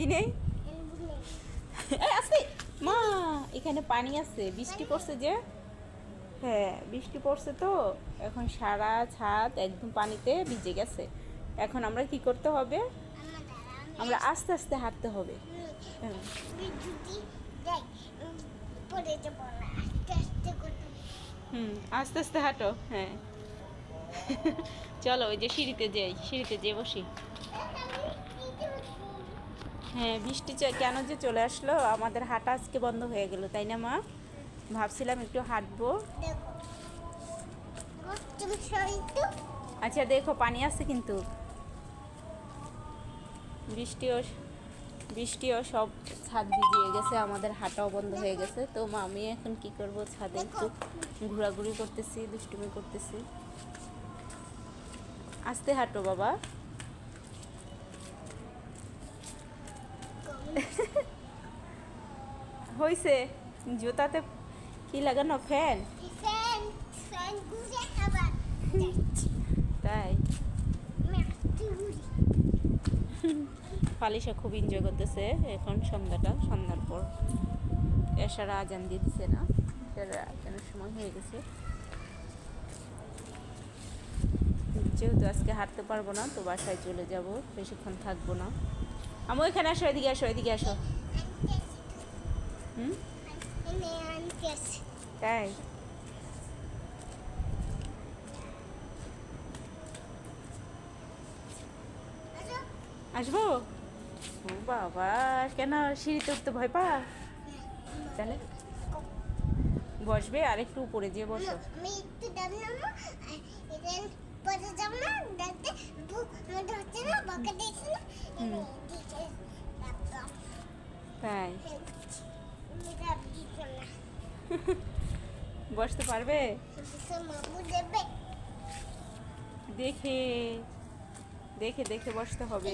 কি নেই? এই আসতে মা, এখানে পানি আছে, বৃষ্টি পড়ছে যে। হ্যাঁ, বৃষ্টি পড়ছে তো, এখন সারা ছাদ একদম পানিতে ভিজে গেছে। এখন আমরা কি করতে হবে? আমরা আস্তে আস্তে হাঁটতে হবে। হ্যাঁ। আস্তে আস্তে হাঁটো। হ্যাঁ। চলো ওই যে সিঁড়িতে যাই, সিঁড়িতে যেয়ে বসি। হ্যাঁ, বৃষ্টি কেন যে চলে আসলো, আমাদের হাঁটা আজকে বন্ধ হয়ে গেল, তাই না মা? ভাবছিলাম একটু হাঁটবো। আচ্ছা দেখো, পানি আছে কিন্তু। বৃষ্টিও বৃষ্টিও সব ছাদ ভিজিয়ে গেছে, আমাদের হাঁটাও বন্ধ হয়ে গেছে। তো মা, আমি এখন কি করব, ছাদে একটু ঘোরাঘুরি করতেছি, দুষ্টুমি করতেছি। আস্তে হাঁটো বাবা। হইছে, জুতাতে কি লাগানো? ফ্যান? তাই ফালিশা খুব এনজয় করতেছে এখন সন্ধ্যার পর। এশারা আজান দিয়ে দিছে না, আজানের সময় হয়ে গেছে। যেহেতু আজকে হাঁটতে পারবো না, তো বাসায় চলে যাব, বেশিক্ষণ থাকবো না। আমি এখানে আসো, এদিকে আসো, এদিকে আসো। তাই আসবো? ও বাবা, কেন সিঁড়িতে উঠতে ভয় পা? তাহলে বসবে, আর একটু উপরে যেয়ে বসো। তাই বসতে পারবে? দেখে দেখে দেখে বসতে হবে।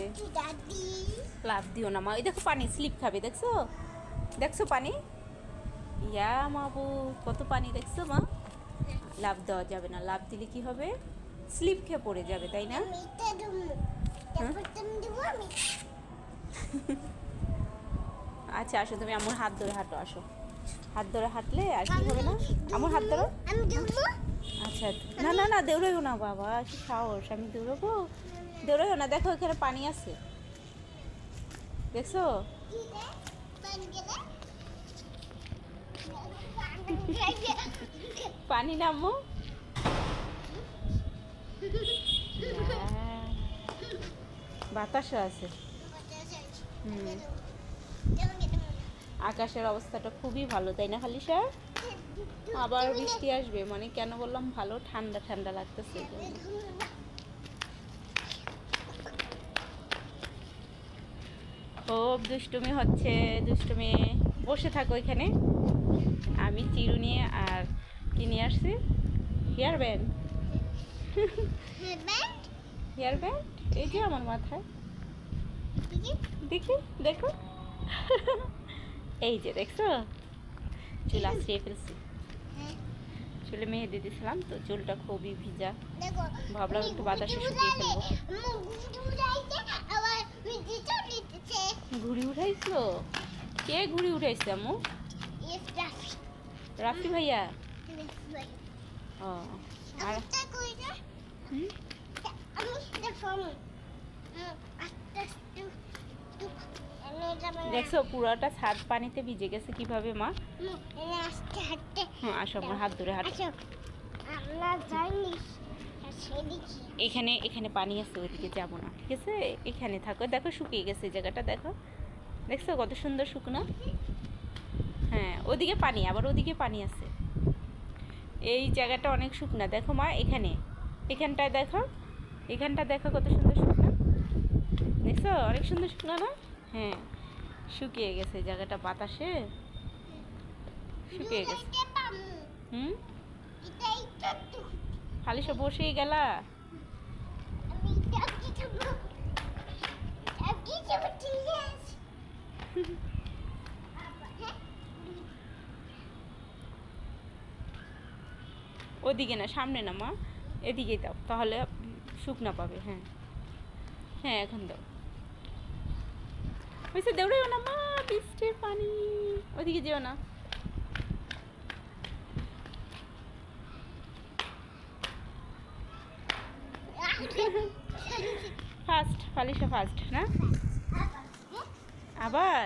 লাভ দিও না মা, ওই দেখো পানি, স্লিপ খাবে, দেখছো? দেখছো পানি? ইয়া মাবু, কত পানি দেখছো মা? লাভ দেওয়া যাবে না, লাভ দিলে কি হবে? স্লিপ খেয়ে পড়ে যাবে, তাই না? আচ্ছা আসো, তুমি আমার হাত ধরে হাঁটো, আসো। হাত ধরে হাঁটলে আর কি হবে না? আমার হাত ধরো। আচ্ছা, না না না, দৌড়াইও না বাবা, কি সাহস, আমি দৌড়াবো? দৌড়াইও না, দেখো এখানে পানি আছে, দেখছো? পানি নামো। বাতাসও আছে। আকাশের অবস্থাটা খুবই ভালো, তাই না খালিশা? আবার বৃষ্টি আসবে মানে কেন বললাম ভালো, ঠান্ডা ঠান্ডা লাগতেছে। খুব দুষ্টুমি হচ্ছে, দুষ্টুমি। বসে থাকো এখানে। আমি চিরুনি আর কি নিয়ে আসছি? Hair band. হেয়ার ব্যান্ড এই যে আমার মাথায়, দেখি, দেখো। এই যে দেখছো, চুল আশ্রিয়ে ফেলছি। চুলে মেহেদি দিয়েছিলাম তো, চুলটা খুবই ভিজা, ভাবলাম একটু বাতাসে শুকিয়ে ফেলবো। ঘুড়ি উঠাইছো? কে ঘুড়ি উঠাইছে আম্মু? রাফি ভাইয়া। ও, আর দেখছো পুরোটা ছাদ পানিতে ভিজে গেছে কিভাবে মা? হ্যাঁ আসো, আমার হাত ধরে হাঁটো। এখানে এখানে পানি আছে, ওইদিকে যাবো না, ঠিক আছে? এখানে থাকো, দেখো শুকিয়ে গেছে জায়গাটা, দেখো, দেখছো কত সুন্দর শুকনো? হ্যাঁ, ওদিকে পানি, আবার ওদিকে পানি আছে। এই জায়গাটা অনেক শুকনা, দেখো মা, এখানে, এখানটায় দেখো, এখানটা দেখো কত সুন্দর শুকনো, দেখছো? অনেক সুন্দর শুকনো না? হ্যাঁ, শুকিয়ে গেছে জায়গাটা, বাতাসে শুকিয়ে গেছে। খালি সব বসেই গেলা। ওদিকে না, সামনে না মা, এদিকে দাও, তাহলে শুকনা পাবে। হ্যাঁ হ্যাঁ, এখন দাও। হয়েছে, দৌড়েও না মা, বৃষ্টির পানি, ওইদিকে যেও না। ফার্স্ট ফালিশা ফার্স্ট না, আবার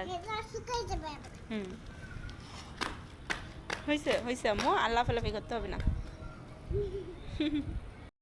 হুম হয়েছে হয়েছে আম্মু, আর লাফালাফি করতে হবে না।